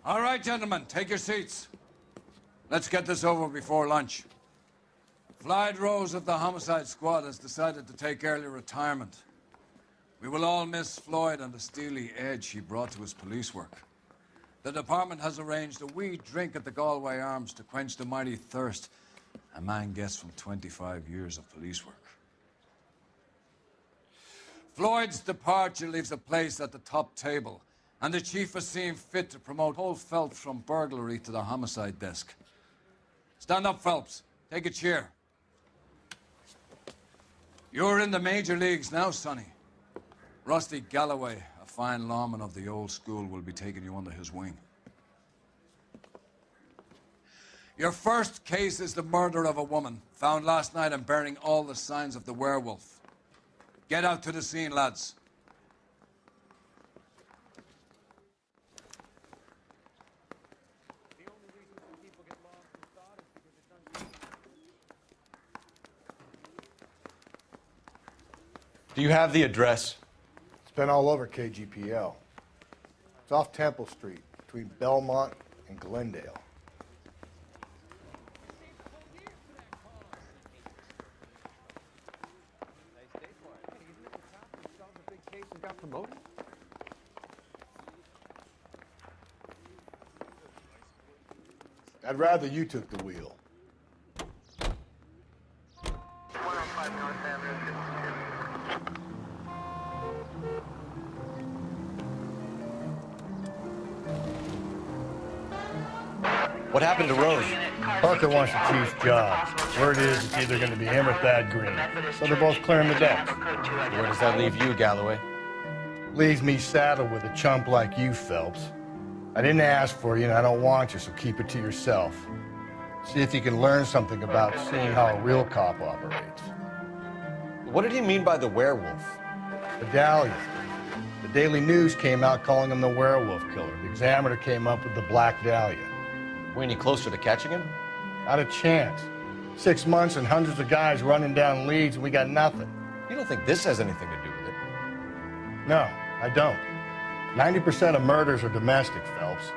All right, gentlemen, take your seats. Let's get this over before lunch. Floyd Rose of the Homicide Squad has decided to take early retirement. We will all miss Floyd and the steely edge he brought to his police work. The department has arranged a wee drink at the Galway Arms to quench the mighty thirst a man gets from 25 years of police work. Floyd's departure leaves a place at the top table, and the chief has seen fit to promote whole Phelps from burglary to the homicide desk. Stand up, Phelps. Take a chair. You're in the major leagues now, Sonny. Rusty Galloway, a fine lawman of the old school, will be taking you under his wing. Your first case is the murder of a woman, found last night and bearing all the signs of the werewolf. Get out to the scene, lads. Do you have the address? It's been all over KGPL. It's off Temple Street, between Belmont and Glendale. I'd rather you took the wheel. What happened to Rose? Parker wants the chief's job. Word is it's either going to be him or Thad Green. So they're both clearing the decks. Where does that leave you, Galloway? Leaves me saddled with a chump like you, Phelps. I didn't ask for you, and I don't want you, so keep it to yourself. See if you can learn something about seeing how a real cop operates. What did he mean by the werewolf? Medallion. The Daily News came out calling him the werewolf killer. The Examiner came up with the Black Dahlia. We any closer to catching him? Not a chance. 6 months and hundreds of guys running down leads, and we got nothing. You don't think this has anything to do with it? No, I don't. 90% of murders are domestic, Phelps.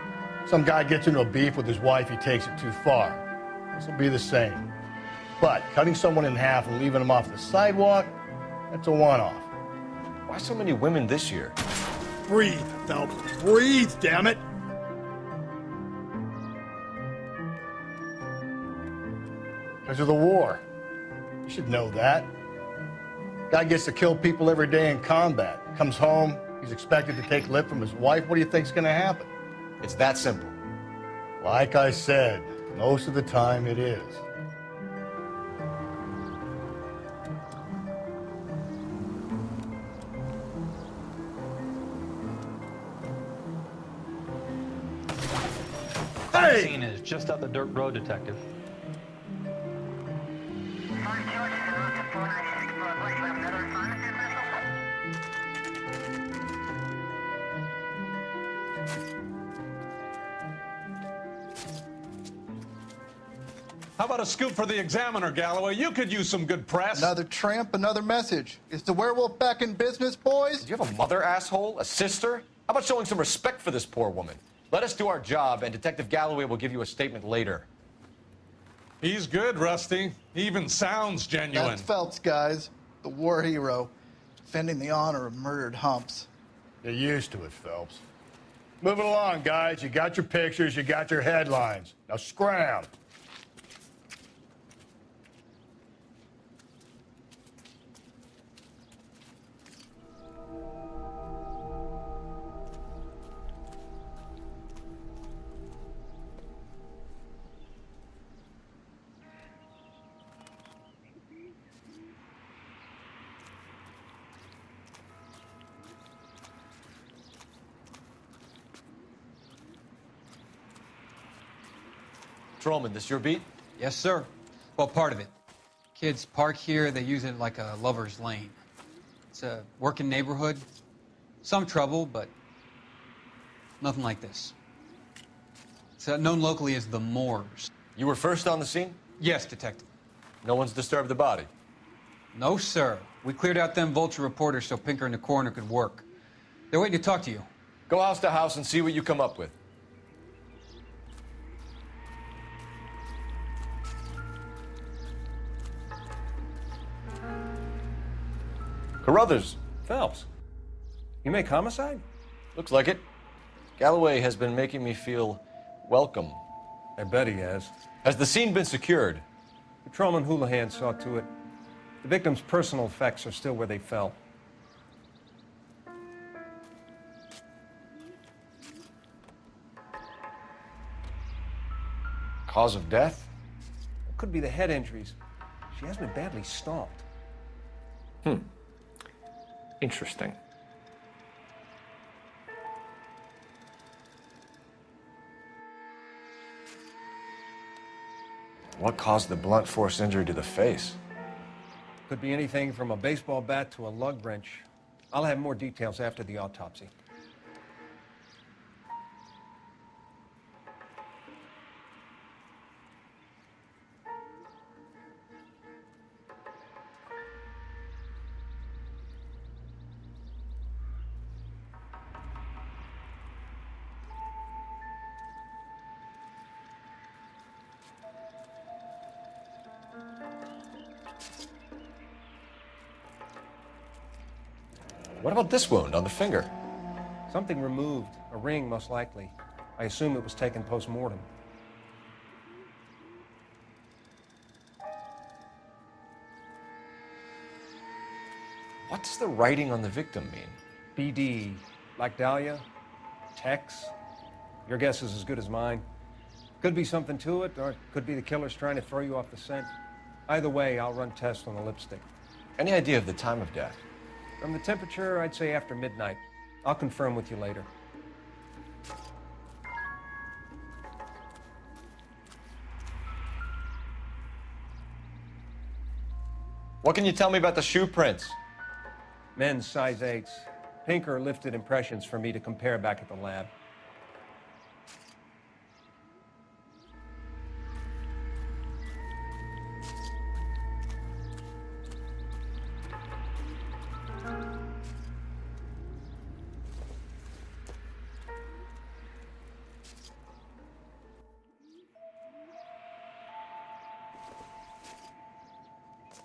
Some guy gets into a beef with his wife, he takes it too far. This will be the same. But cutting someone in half and leaving them off the sidewalk, that's a one-off. Why so many women this year? Breathe, Phelps. Breathe, damn it! Because of the war. You should know that. Guy gets to kill people every day in combat. Comes home, he's expected to take lip from his wife. What do you think's gonna happen? It's that simple. Like I said, most of the time it is. Hey! Scene is just up the dirt road, Detective. How about a scoop for the Examiner, Galloway? You could use some good press. Another tramp, another message. Is the werewolf back in business, boys? Do you have a mother, asshole? A sister? How about showing some respect for this poor woman? Let us do our job, and Detective Galloway will give you a statement later. He's good, Rusty. He even sounds genuine. That's Phelps, guys. The war hero. Defending the honor of murdered humps. You're used to it, Phelps. Move it along, guys. You got your pictures, you got your headlines. Now scram. Trollman, this your beat? Yes, sir. Well, part of it. Kids park here, they use it like a lover's lane. It's a working neighborhood. Some trouble, but nothing like this. It's known locally as the Moors. You were first on the scene? Yes, Detective. No one's disturbed the body? No, sir. We cleared out them vulture reporters so Pinker and the coroner could work. They're waiting to talk to you. Go house to house and see what you come up with. Carruthers. Phelps, you make homicide? Looks like it. Galloway has been making me feel welcome. I bet he has. Has the scene been secured? Patrolman Houlihan saw to it. The victim's personal effects are still where they fell. Cause of death? It could be the head injuries. She has been badly stomped. Interesting. What caused the blunt force injury to the face? Could be anything from a baseball bat to a lug wrench. I'll have more details after the autopsy. What about this wound on the finger? Something removed, a ring most likely. I assume it was taken post-mortem. What does the writing on the victim mean? BD, like Dahlia, Tex. Your guess is as good as mine. Could be something to it, or it could be the killer's trying to throw you off the scent. Either way, I'll run tests on the lipstick. Any idea of the time of death? From the temperature, I'd say after midnight. I'll confirm with you later. What can you tell me about the shoe prints? Men's size 8s. Pinker lifted impressions for me to compare back at the lab.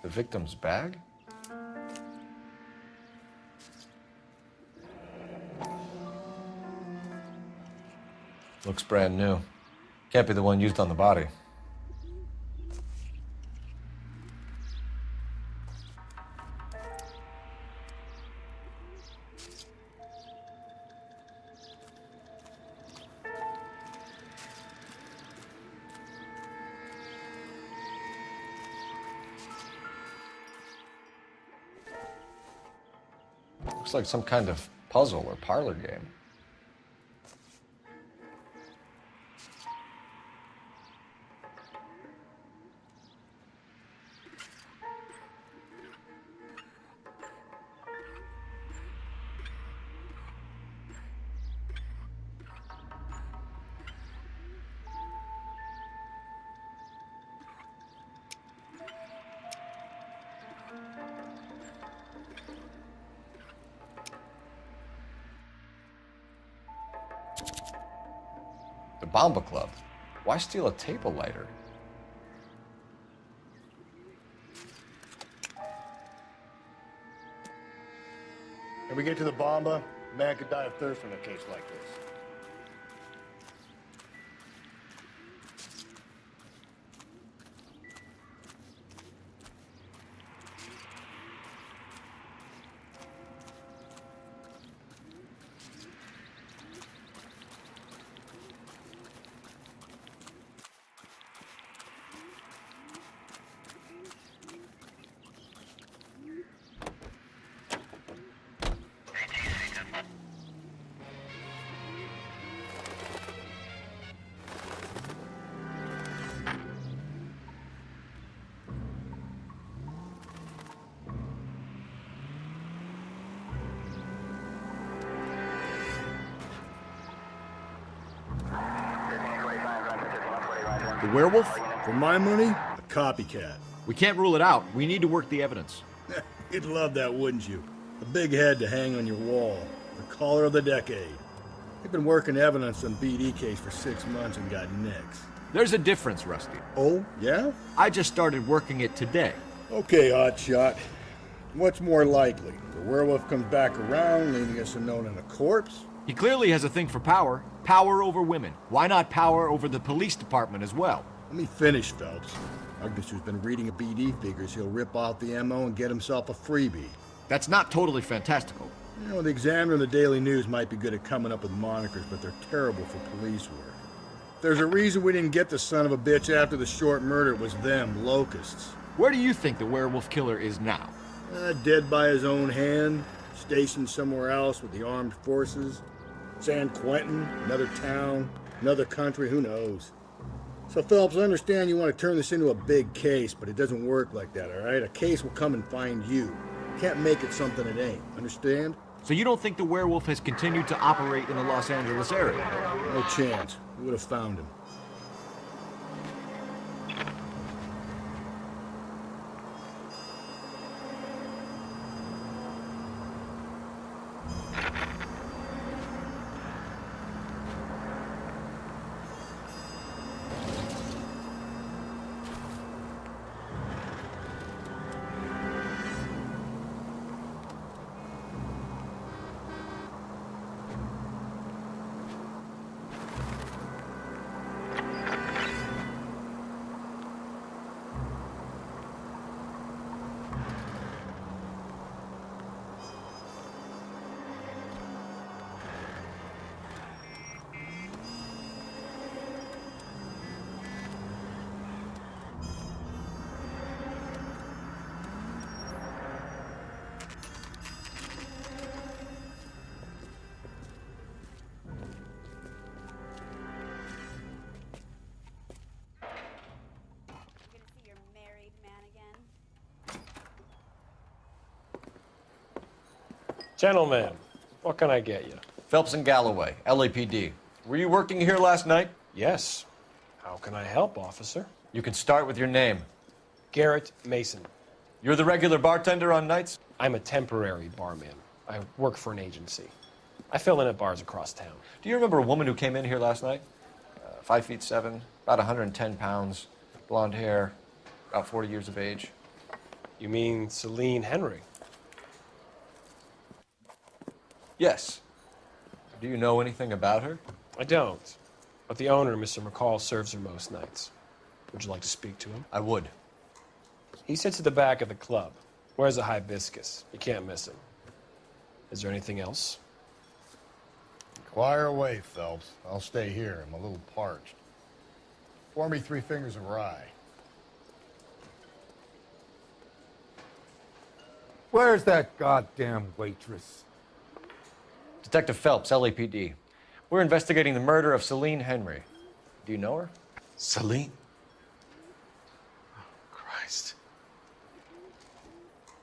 The victim's bag? Looks brand new. Can't be the one used on the body. Looks like some kind of puzzle or parlor game. The Bomba Club. Why steal a table lighter? When we get to the Bomba, a man could die of thirst in a case like this. The werewolf? For my money, a copycat. We can't rule it out. We need to work the evidence. You'd love that, wouldn't you? A big head to hang on your wall. The caller of the decade. They've been working evidence on BD case for 6 months and got nicks. There's a difference, Rusty. Oh, yeah? I just started working it today. Okay, hotshot. What's more likely? The werewolf comes back around, leaving us unknown in a corpse? He clearly has a thing for power. Power over women. Why not power over the police department as well? Let me finish, Phelps. Agnester's been reading a BD, figures he'll rip off the MO and get himself a freebie. That's not totally fantastical. You know, the Examiner and the Daily News might be good at coming up with monikers, but they're terrible for police work. There's a reason we didn't get the son of a bitch after the short murder. It was them, locusts. Where do you think the werewolf killer is now? Dead by his own hand, stationed somewhere else with the armed forces. San Quentin, another town, another country, who knows? So, Phelps, I understand you want to turn this into a big case, but it doesn't work like that, all right? A case will come and find you. Can't make it something it ain't, understand? So you don't think the werewolf has continued to operate in the Los Angeles area? No chance. We would have found him. Gentlemen, what can I get you? Phelps and Galloway, LAPD. Were you working here last night? Yes. How can I help, officer? You can start with your name. Garrett Mason. You're the regular bartender on nights? I'm a temporary barman. I work for an agency. I fill in at bars across town. Do you remember a woman who came in here last night? 5'7", about 110 pounds, blonde hair, about 40 years of age. You mean Celine Henry? Yes. Do you know anything about her? I don't. But the owner, Mr. McCall, serves her most nights. Would you like to speak to him? I would. He sits at the back of the club. Wears a hibiscus. You can't miss him. Is there anything else? Inquire away, Phelps. I'll stay here. I'm a little parched. Pour me 3 fingers of rye. Where's that goddamn waitress? Detective Phelps, LAPD. We're investigating the murder of Celine Henry. Do you know her? Celine? Oh, Christ.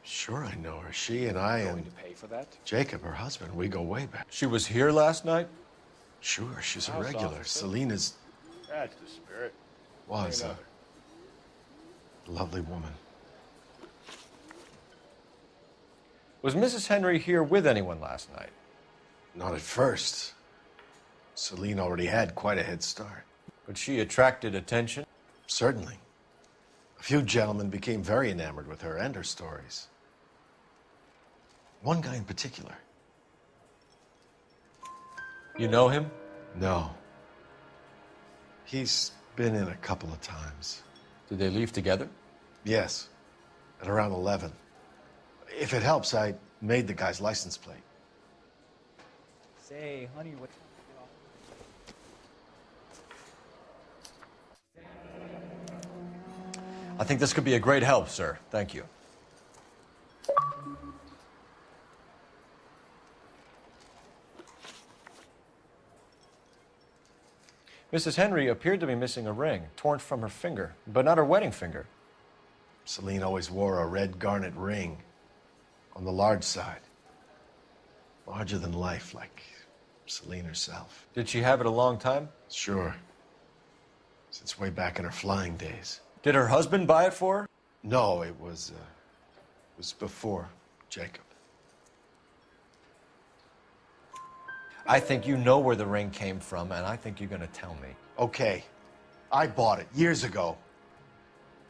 Sure I know her. She and I Going and to pay for that? Jacob, her husband, we go way back. She was here last night? Sure, she's a House regular. officer. Celine is... That's the spirit. was a lovely woman. Was Mrs. Henry here with anyone last night? Not at first. Celine already had quite a head start. But she attracted attention? Certainly. A few gentlemen became very enamored with her and her stories. One guy in particular. You know him? No. He's been in a couple of times. Did they leave together? Yes, at around 11. If it helps, I made the guy's license plate. Say, honey, what... I think this could be a great help, sir. Thank you. Mrs. Henry appeared to be missing a ring, torn from her finger, but not her wedding finger. Celine always wore a red garnet ring on the large side. Larger than life, like Celine herself. Did she have it a long time? Sure. Since way back in her flying days. Did her husband buy it for her? No, it was before Jacob. I think you know where the ring came from, and I think you're going to tell me. Okay, I bought it years ago.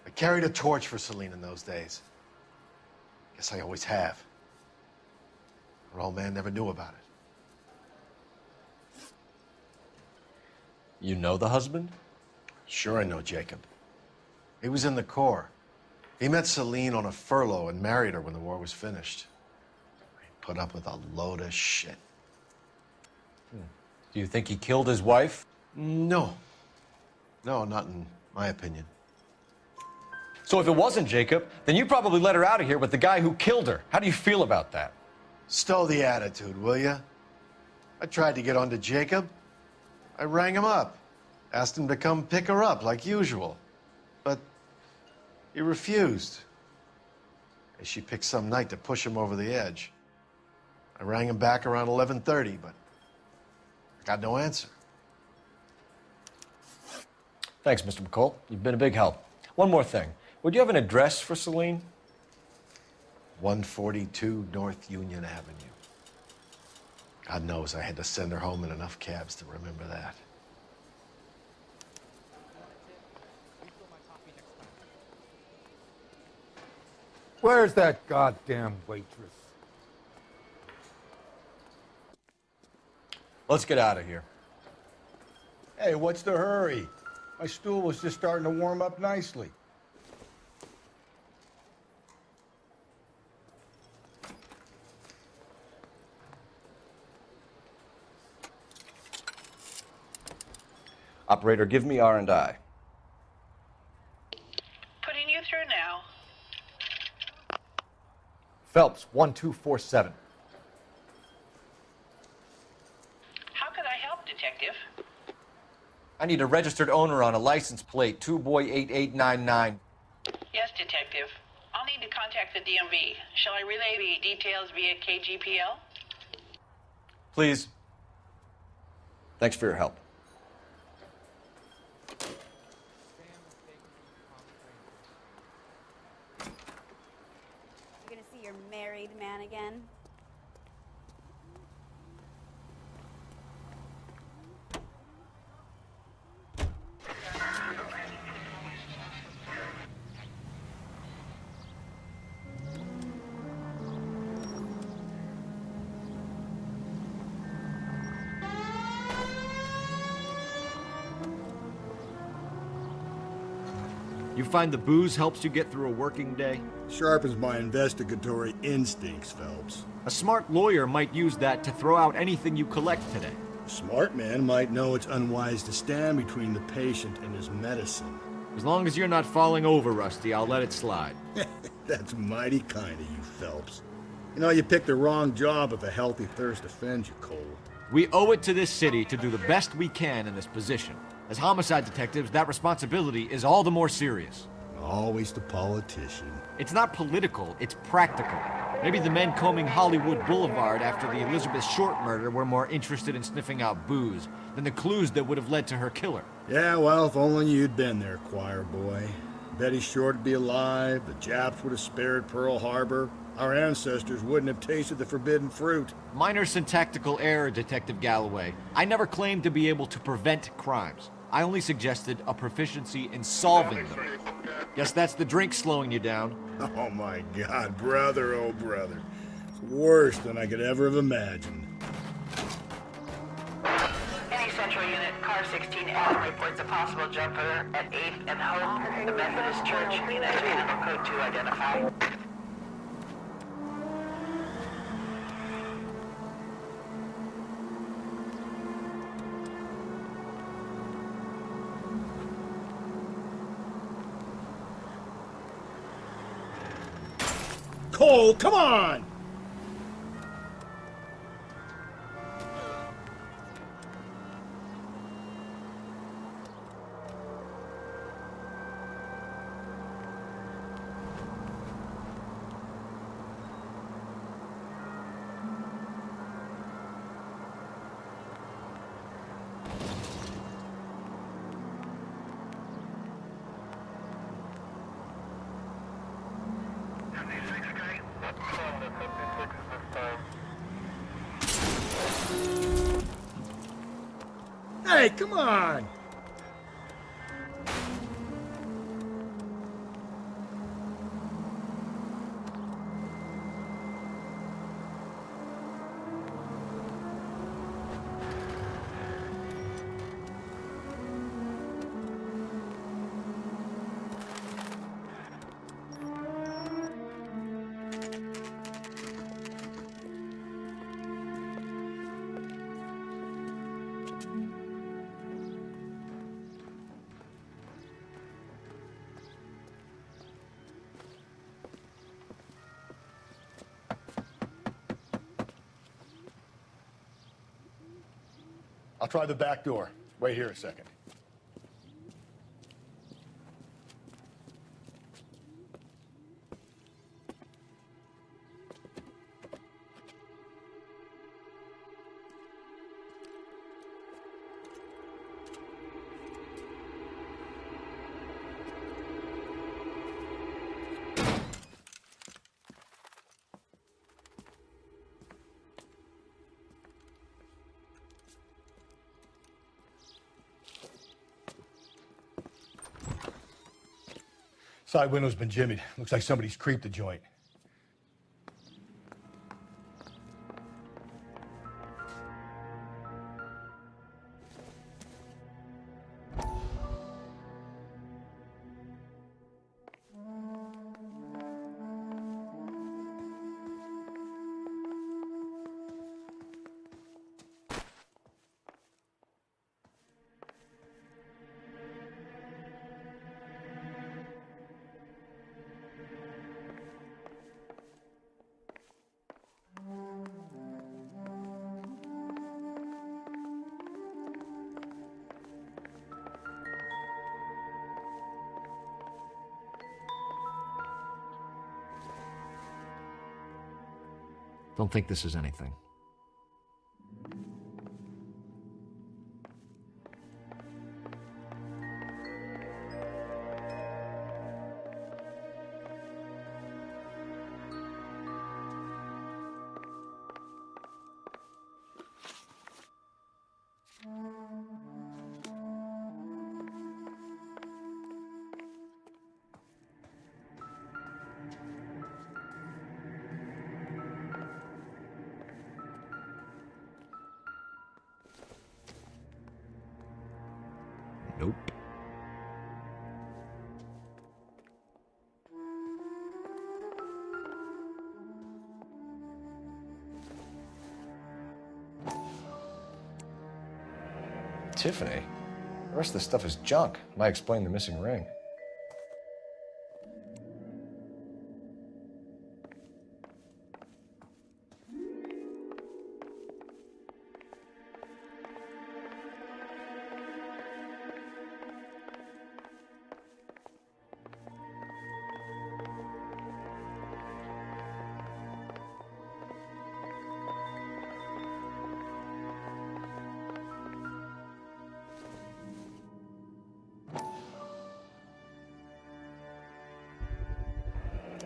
I carried a torch for Celine in those days. Guess I always have. Our old man never knew about it. You know the husband? Sure I know Jacob. He was in the Corps. He met Celine on a furlough and married her when the war was finished. He put up with a load of shit. Do you think he killed his wife? No. No, not in my opinion. So if it wasn't Jacob, then you probably let her out of here with the guy who killed her. How do you feel about that? Stow the attitude, will ya? I tried to get onto Jacob. I rang him up. Asked him to come pick her up like usual. But he refused. And she picked some night to push him over the edge. I rang him back around 11:30, but I got no answer. Thanks, Mr. McCall. You've been a big help. One more thing. Would you have an address for Celine? 142 North Union Avenue. God knows I had to send her home in enough cabs to remember that. Where's that goddamn waitress? Let's get out of here. Hey, what's the hurry? My stool was just starting to warm up nicely. Operator, give me R&I. Putting you through now. Phelps, 1247. How could I help, Detective? I need a registered owner on a license plate, 2boy8899. Yes, Detective. I'll need to contact the DMV. Shall I relay the details via KGPL? Please. Thanks for your help. You're gonna see your married man again? You find the booze helps you get through a working day? Sharpens my investigatory instincts, Phelps. A smart lawyer might use that to throw out anything you collect today. A smart man might know it's unwise to stand between the patient and his medicine. As long as you're not falling over, Rusty, I'll let it slide. That's mighty kind of you, Phelps. You know, you picked the wrong job if a healthy thirst offends you, Cole. We owe it to this city to do the best we can in this position. As homicide detectives, that responsibility is all the more serious. Always the politician. It's not political, it's practical. Maybe the men combing Hollywood Boulevard after the Elizabeth Short murder were more interested in sniffing out booze than the clues that would have led to her killer. Yeah, well, if only you'd been there, choir boy. Betty Short would be alive, the Japs would have spared Pearl Harbor, our ancestors wouldn't have tasted the forbidden fruit. Minor syntactical error, Detective Galloway. I never claimed to be able to prevent crimes. I only suggested a proficiency in solving them. Guess that's the drink slowing you down. Oh my God, brother, oh brother. It's worse than I could ever have imagined. Any Central Unit, Car 16 Adam reports a possible jumper at 8th and Hope, the Methodist Church, United Animal Code 2 identified. Cole, come on! Hey, come on! I'll try the back door. Wait here a second. Side window's been jimmied. Looks like somebody's creeped the joint. Don't think this is anything. Nope. Tiffany? The rest of this stuff is junk. Might explain the missing ring.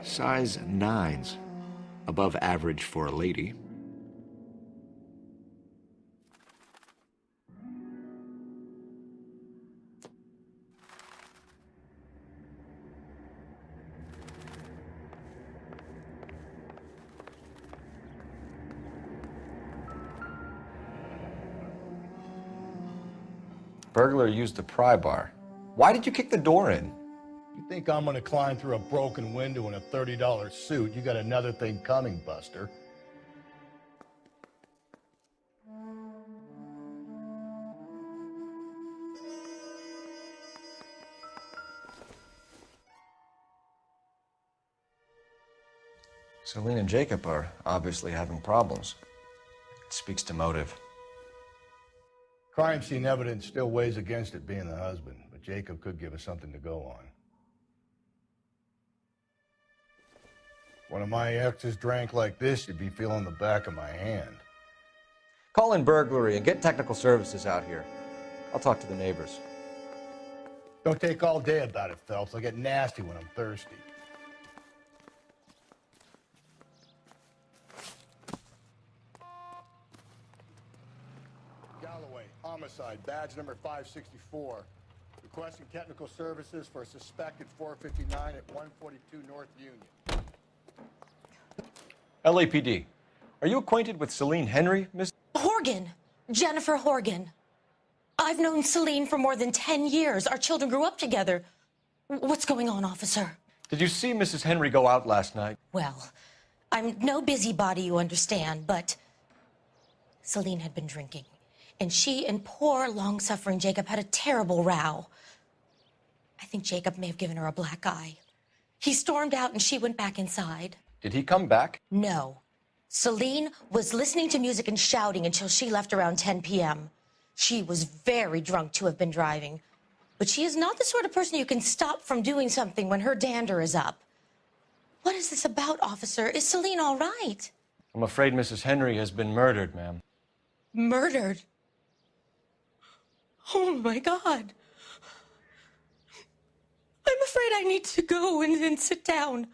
Size 9s. Above average for a lady. Burglar used the pry bar. Why did you kick the door in? You think I'm gonna climb through a broken window in a $30 suit? You got another thing coming, Buster. Celine and Jacob are obviously having problems. It speaks to motive. Crime scene evidence still weighs against it being the husband, but Jacob could give us something to go on. One of my exes drank like this, you'd be feeling the back of my hand. Call in burglary and get technical services out here. I'll talk to the neighbors. Don't take all day about it, Phelps. I'll get nasty when I'm thirsty. Galloway, homicide, badge number 564. Requesting technical services for a suspected 459 at 142 North Union. LAPD. Are you acquainted with Celine Henry, Miss? Horgan. Jennifer Horgan. I've known Celine for more than 10 years. Our children grew up together. What's going on, officer? Did you see Mrs. Henry go out last night? Well, I'm no busybody, you understand, but Celine had been drinking, and she and poor, long-suffering Jacob had a terrible row. I think Jacob may have given her a black eye. He stormed out, and she went back inside. Did he come back? No. Celine was listening to music and shouting until she left around 10 p.m. She was very drunk to have been driving. But she is not the sort of person you can stop from doing something when her dander is up. What is this about, officer? Is Celine all right? I'm afraid Mrs. Henry has been murdered, ma'am. Murdered? Oh, my God. I'm afraid I need to go and sit down.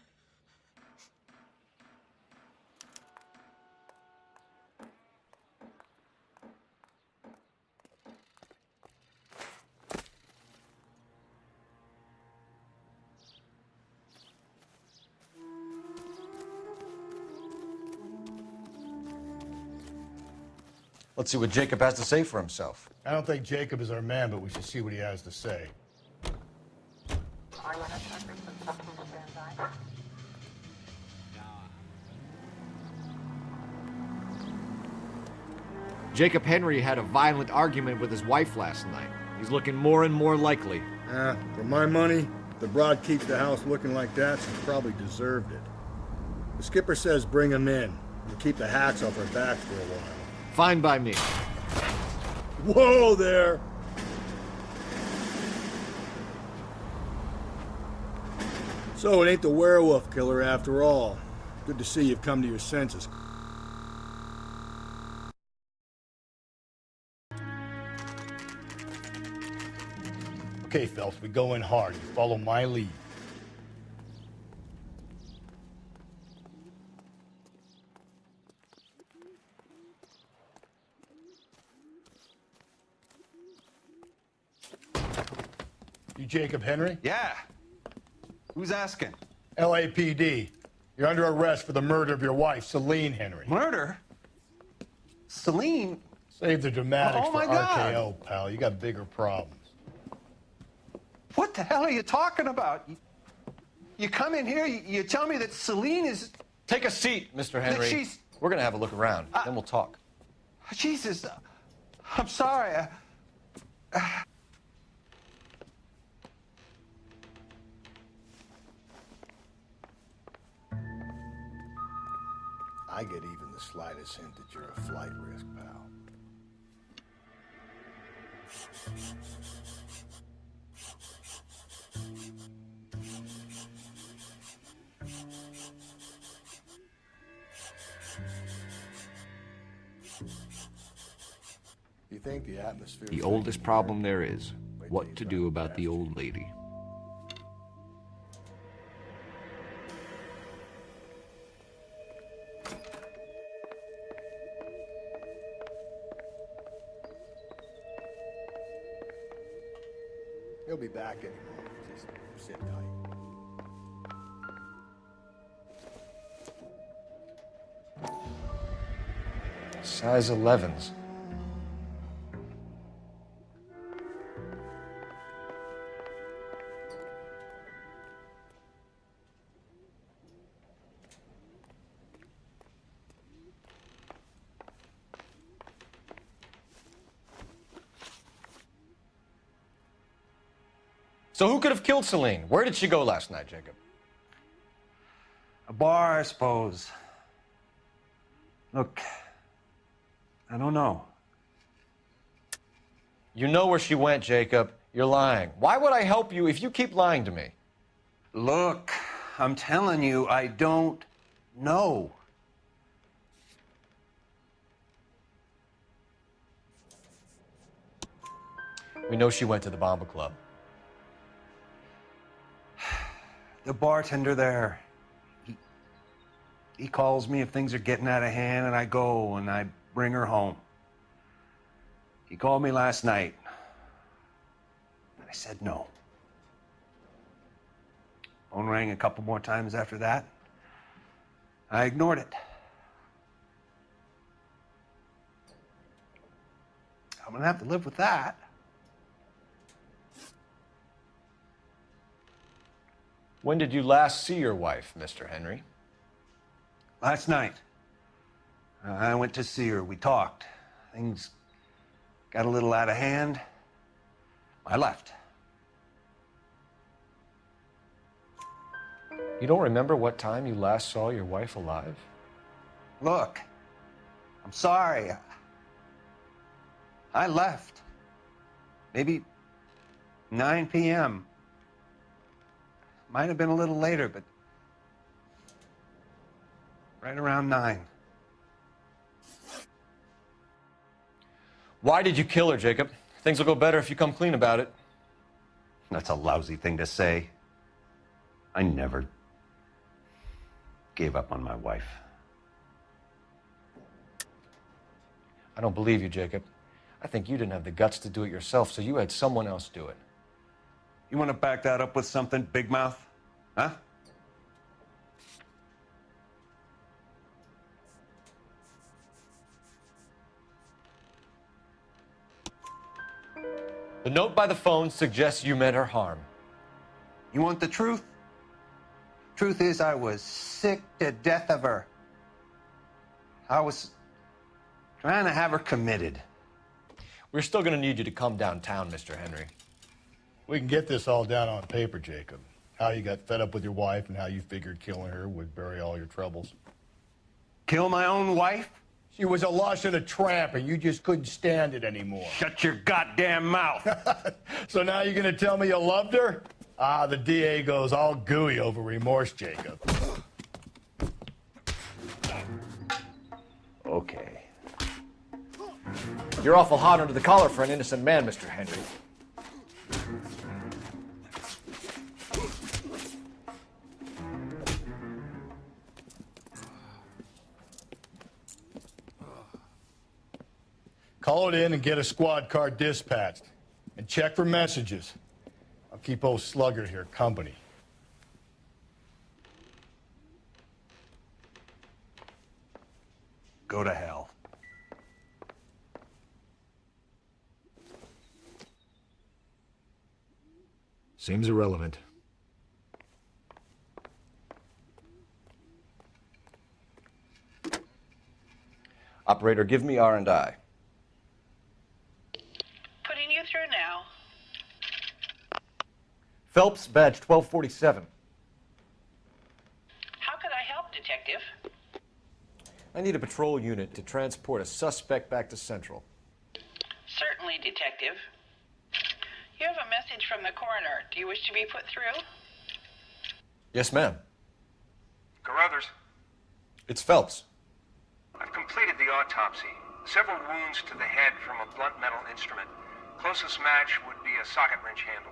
Let's see what Jacob has to say for himself. I don't think Jacob is our man, but we should see what he has to say. Jacob Henry had a violent argument with his wife last night. He's looking more and more likely. For my money, if the broad keeps the house looking like that, she probably deserved it. The skipper says bring him in. We'll keep the hats off her back for a while. Fine by me. Whoa there! So it ain't the werewolf killer after all. Good to see you've come to your senses. Okay, Phelps, we go in hard. You follow my lead. You Jacob Henry? Yeah. Who's asking? LAPD. You're under arrest for the murder of your wife, Celine Henry. Murder? Celine? Save the dramatics Oh, for my God. RKO, pal. You got bigger problems. What the hell are you talking about? You come in here, you tell me that Celine is... Take a seat, Mr. Henry. she's- We're gonna have a look around, then we'll talk. Jesus, I'm sorry. I get even the slightest hint that you're a flight risk, pal. You think the atmosphere... The oldest problem there is, what to do about the old lady. He'll be back any moment. Just sit tight. Size 11s. So who could have killed Celine? Where did she go last night, Jacob? A bar, I suppose. Look, I don't know. You know where she went, Jacob. You're lying. Why would I help you if you keep lying to me? Look, I'm telling you, I don't know. We know she went to the Bomba Club. The bartender there, he calls me if things are getting out of hand, and I go and I bring her home. He called me last night. I said no. Phone rang a couple more times after that. I ignored it. I'm gonna have to live with that. When did you last see your wife, Mr. Henry? Last night. I went to see her. We talked. Things got a little out of hand. I left. You don't remember what time you last saw your wife alive? Look, I'm sorry. I left. Maybe 9 p.m. Might have been a little later, but right around 9. Why did you kill her, Jacob? Things will go better if you come clean about it. That's a lousy thing to say. I never gave up on my wife. I don't believe you, Jacob. I think you didn't have the guts to do it yourself, so you had someone else do it. You want to back that up with something, Big Mouth? Huh? The note by the phone suggests you meant her harm. You want the truth? Truth is, I was sick to death of her. I was trying to have her committed. We're still going to need you to come downtown, Mr. Henry. We can get this all down on paper, Jacob. How you got fed up with your wife and how you figured killing her would bury all your troubles. Kill my own wife? She was a lush and a tramp, and you just couldn't stand it anymore. Shut your goddamn mouth. So now you're going to tell me you loved her? Ah, the DA goes all gooey over remorse, Jacob. Okay. You're awful hot under the collar for an innocent man, Mr. Henry. Call it in and get a squad car dispatched. And check for messages. I'll keep old Slugger here company. Go to hell. Seems irrelevant. Operator, give me R&I. Putting you through now. Phelps, badge 1247. How could I help, Detective? I need a patrol unit to transport a suspect back to Central. Certainly, Detective. You have a message from the coroner. Do you wish to be put through? Yes, ma'am. Carruthers, It's Phelps. I've completed the autopsy. Several wounds to the head from a blunt metal instrument. Closest match would be a socket wrench handle.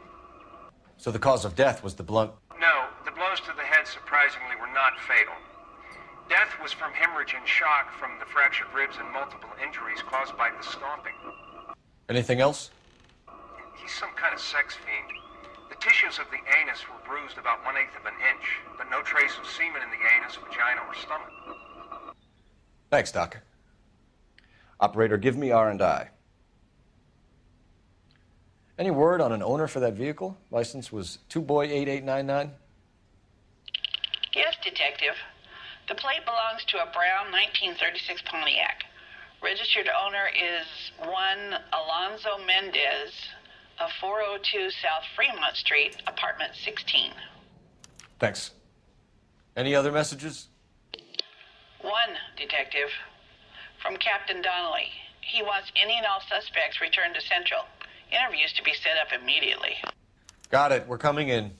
So the cause of death was the blunt... No, the blows to the head surprisingly were not fatal. Death was from hemorrhage and shock from the fractured ribs and multiple injuries caused by the stomping. Anything else? He's some kind of sex fiend. The tissues of the anus were bruised about 1/8 of an inch, but no trace of semen in the anus, vagina, or stomach. Thanks, Doc. Operator, give me R&I. Any word on an owner for that vehicle? License was 2boy8899. Yes, Detective. The plate belongs to a brown 1936 Pontiac. Registered owner is one Alonzo Mendez of 402 South Fremont Street, apartment 16. Thanks. Any other messages? One, Detective. From Captain Donnelly. He wants any and all suspects returned to Central. Interviews to be set up immediately. Got it. We're coming in.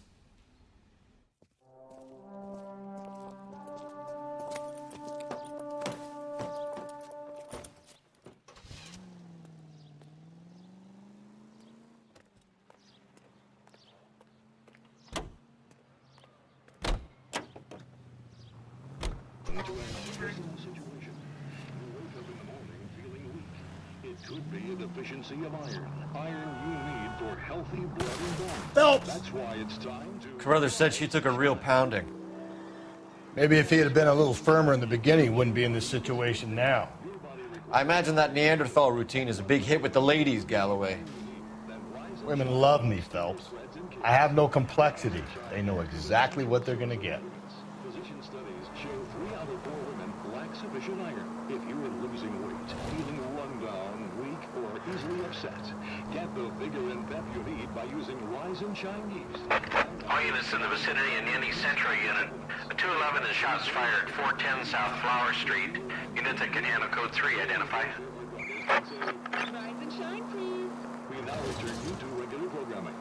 Could be a deficiency of iron. Iron you need for healthy blood and bones. Phelps! That's why it's time to... Carruthers said she took a real pounding. Maybe if he had been a little firmer in the beginning, he wouldn't be in this situation now. I imagine that Neanderthal routine is a big hit with the ladies, Galloway. Women love me, Phelps. I have no complexity. They know exactly what they're gonna get. Physician studies show 3 out of 4 women lack sufficient iron. If you're losing weight, feeling run down, weak, or easily upset, get the vigor and pep you need by using Rise and Shine Yeast. All units in the vicinity in any Central unit. A 211 is shots fired, 410 South Flower Street. Units that can handle code 3, identify. and say, "Rise and shine, please." We now return you to regular programming.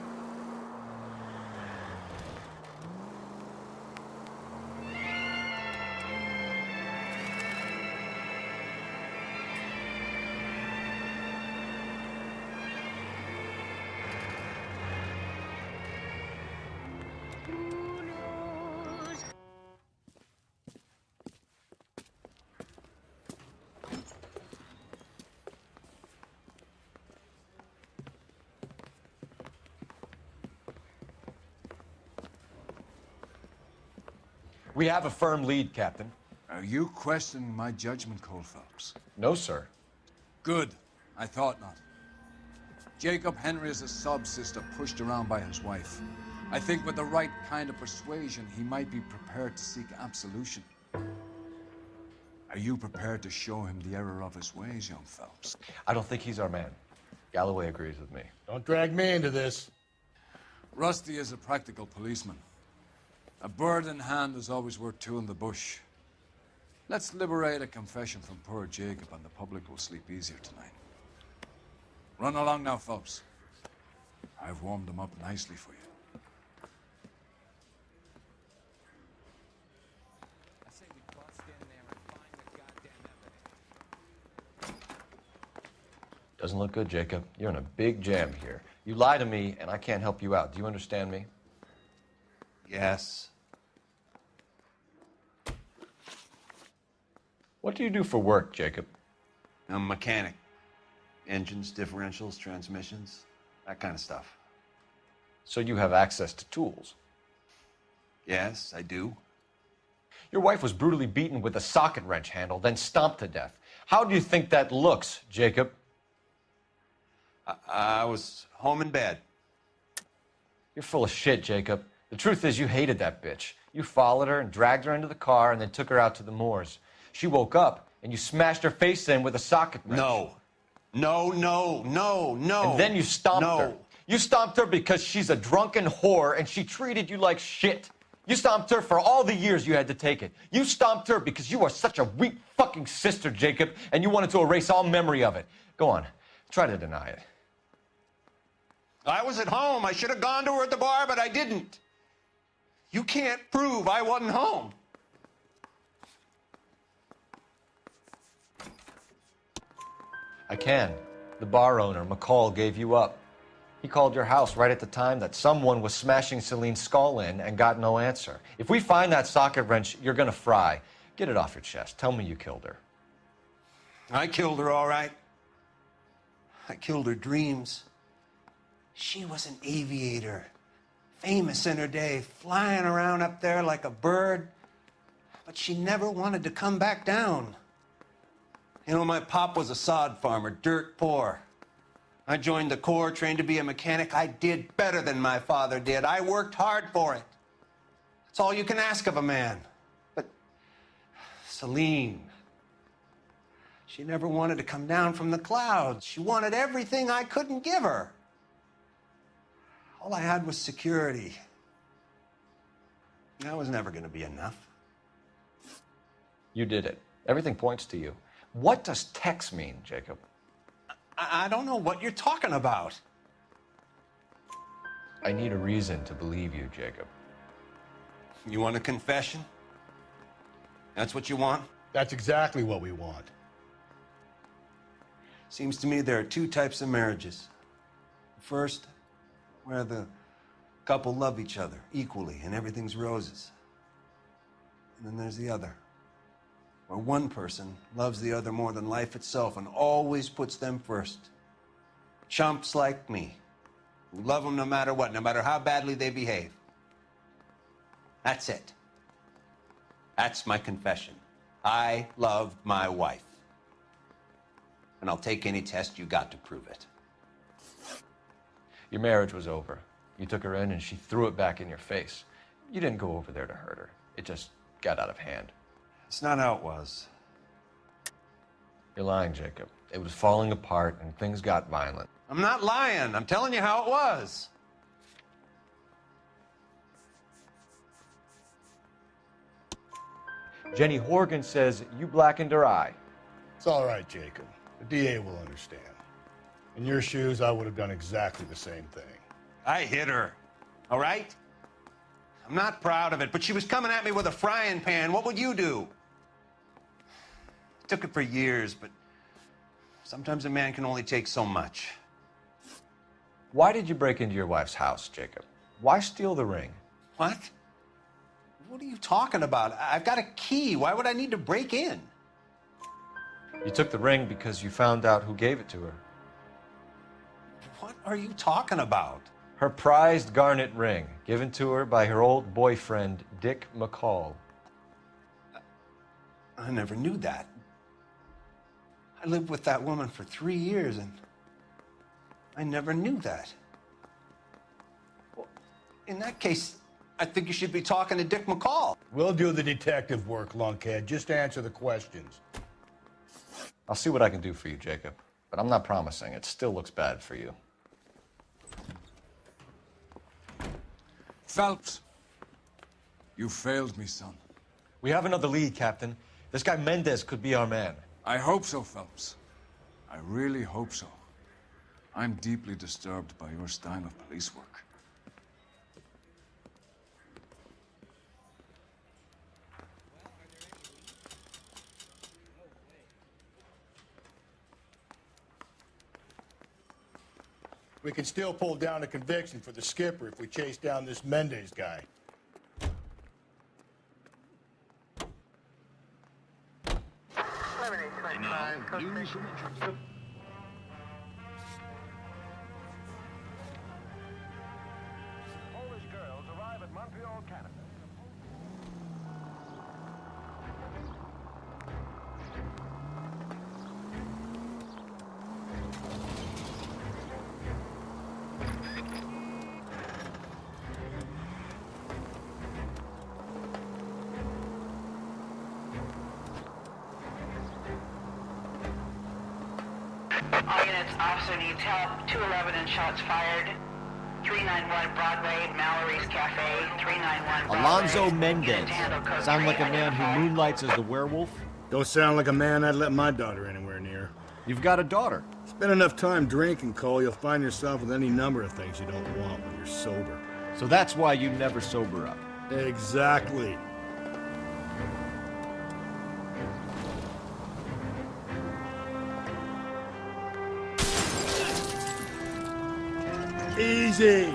We have a firm lead, Captain. Are you questioning my judgment, Cole Phelps? No, sir. Good. I thought not. Jacob Henry is a sob-sister pushed around by his wife. I think with the right kind of persuasion, he might be prepared to seek absolution. Are you prepared to show him the error of his ways, young Phelps? I don't think he's our man. Galloway agrees with me. Don't drag me into this. Rusty is a practical policeman. A bird in hand is always worth two in the bush. Let's liberate a confession from poor Jacob, and the public will sleep easier tonight. Run along now, Phelps. I've warmed them up nicely for you. Doesn't look good, Jacob. You're in a big jam here. You lie to me, and I can't help you out. Do you understand me? Yes. What do you do for work, Jacob? I'm a mechanic. Engines, differentials, transmissions, that kind of stuff. So you have access to tools? Yes, I do. Your wife was brutally beaten with a socket wrench handle, then stomped to death. How do you think that looks, Jacob? I was home in bed. You're full of shit, Jacob. The truth is you hated that bitch. You followed her and dragged her into the car and then took her out to the moors. She woke up and you smashed her face in with a socket wrench. No. No. And then you stomped her. You stomped her because she's a drunken whore and she treated you like shit. You stomped her for all the years you had to take it. You stomped her because you are such a weak fucking sister, Jacob, and you wanted to erase all memory of it. Go on. Try to deny it. I was at home. I should have gone to her at the bar, but I didn't. You can't prove I wasn't home. I can. The bar owner, McCall, gave you up. He called your house right at the time that someone was smashing Celine's skull in and got no answer. If we find that socket wrench, you're gonna fry. Get it off your chest. Tell me you killed her. I killed her, all right. I killed her dreams. She was an aviator, famous in her day, flying around up there like a bird, but she never wanted to come back down. You know, my pop was a sod farmer, dirt poor. I joined the Corps, trained to be a mechanic. I did better than my father did. I worked hard for it. That's all you can ask of a man. But Celine, she never wanted to come down from the clouds. She wanted everything I couldn't give her. All I had was security. That was never going to be enough. You did it. Everything points to you. What does Tex mean, Jacob? I don't know what you're talking about. I need a reason to believe you, Jacob. You want a confession? That's what you want? That's exactly what we want. Seems to me there are two types of marriages. First, where the couple love each other equally and everything's roses. And then there's the other, where one person loves the other more than life itself and always puts them first. Chumps like me, who love them no matter what, no matter how badly they behave. That's it. That's my confession. I loved my wife. And I'll take any test you got to prove it. Your marriage was over. You took her in and she threw it back in your face. You didn't go over there to hurt her. It just got out of hand. It's not how it was. You're lying, Jacob. It was falling apart and things got violent. I'm not lying. I'm telling you how it was. Jenny Horgan says you blackened her eye. It's all right, Jacob. The DA will understand. In your shoes, I would have done exactly the same thing. I hit her, all right? I'm not proud of it, but she was coming at me with a frying pan. What would you do? It took it for years, but sometimes a man can only take so much. Why did you break into your wife's house, Jacob? Why steal the ring? What? What are you talking about? I've got a key. Why would I need to break in? You took the ring because you found out who gave it to her. What are you talking about? Her prized garnet ring, given to her by her old boyfriend, Dick McCall. I never knew that. I lived with that woman for 3 years, and I never knew that. Well, in that case, I think you should be talking to Dick McCall. We'll do the detective work, lunkhead. Just answer the questions. I'll see what I can do for you, Jacob, but I'm not promising. It still looks bad for you. Phelps, you failed me, son. We have another lead, Captain. This guy Mendez could be our man. I hope so, Phelps. I really hope so. I'm deeply disturbed by your style of police work. We can still pull down a conviction for the skipper if we chase down this Mendez guy. News from Polish girls arrive at Montreal, Canada. All units, officer needs help. 211 and shots fired. 391 Broadway, Mallory's Cafe. 391 Broadway. Alonzo Mendez. Sound like a man who moonlights as the werewolf? Don't sound like a man I'd let my daughter anywhere near. You've got a daughter. Spend enough time drinking, Cole, you'll find yourself with any number of things you don't want when you're sober. So that's why you never sober up. Exactly. Easy.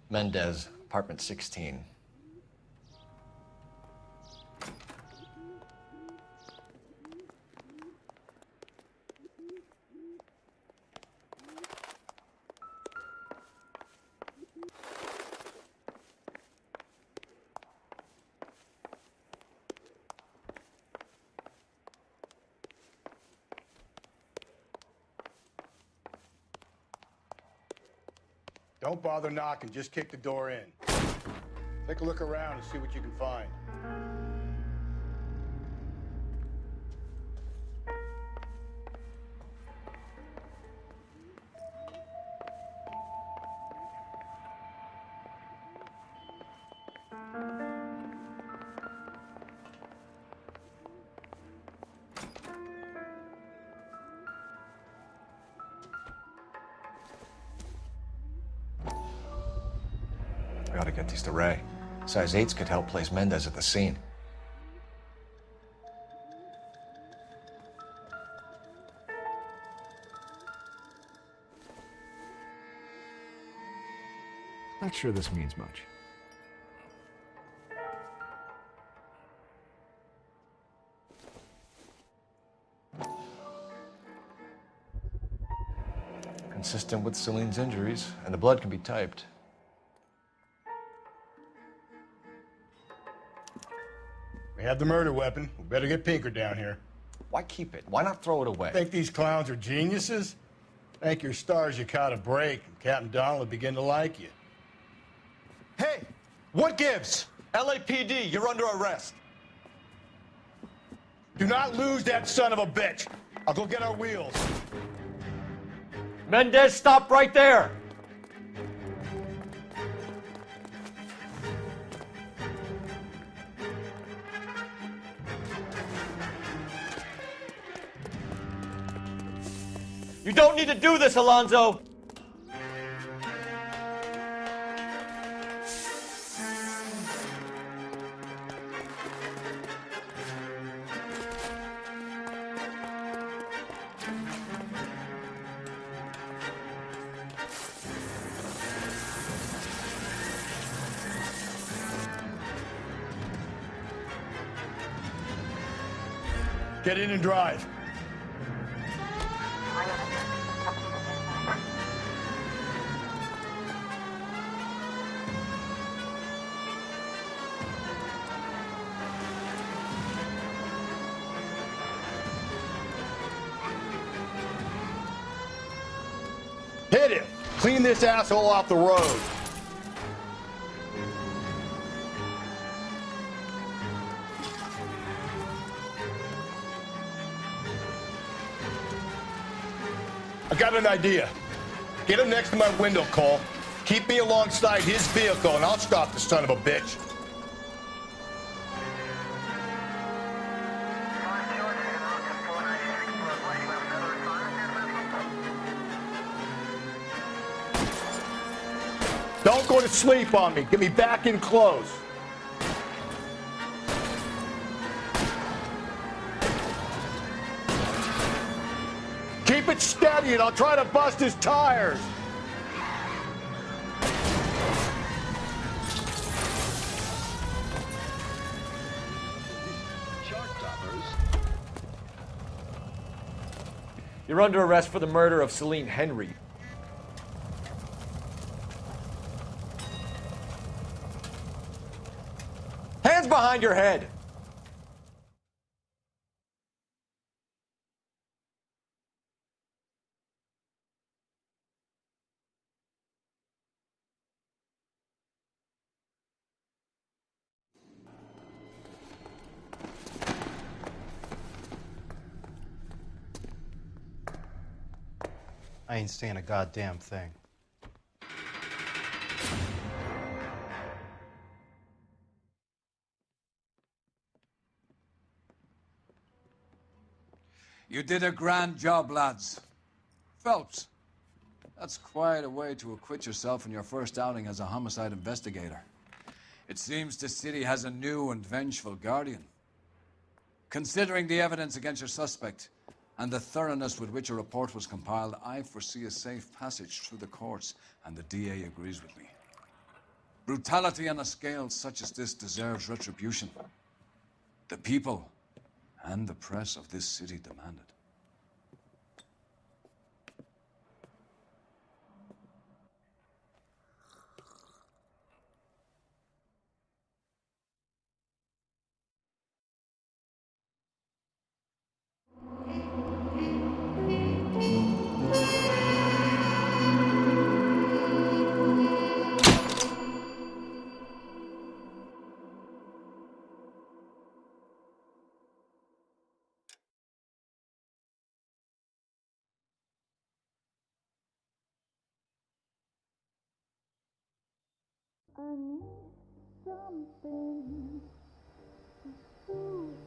Mendez, apartment 16. Don't bother knocking, just kick the door in. Take a look around and see what you can find. We ought to get these to Ray. Size 8s could help place Mendez at the scene. Not sure this means much. Consistent with Celine's injuries, and the blood can be typed. We have the murder weapon. We better get Pinker down here. Why keep it? Why not throw it away? Think these clowns are geniuses? Thank your stars you caught a break, and Captain Donald will begin to like you. Hey, what gives? LAPD, you're under arrest. Do not lose that son of a bitch. I'll go get our wheels. Mendez, stop right there. You don't need to do this, Alonzo. Get in and drive. Hit him! Clean this asshole off the road. I got an idea. Get him next to my window, Cole. Keep me alongside his vehicle, and I'll stop the son of a bitch. Don't go to sleep on me. Get me back in close. Keep it steady, and I'll try to bust his tires. You're under arrest for the murder of Celine Henry. Hands behind your head. I ain't saying a goddamn thing. You did a grand job, lads. Phelps, that's quite a way to acquit yourself in your first outing as a homicide investigator. It seems the city has a new and vengeful guardian. Considering the evidence against your suspect and the thoroughness with which a report was compiled, I foresee a safe passage through the courts, and the DA agrees with me. Brutality on a scale such as this deserves retribution. The people and the press of this city demand it. I need something to soothe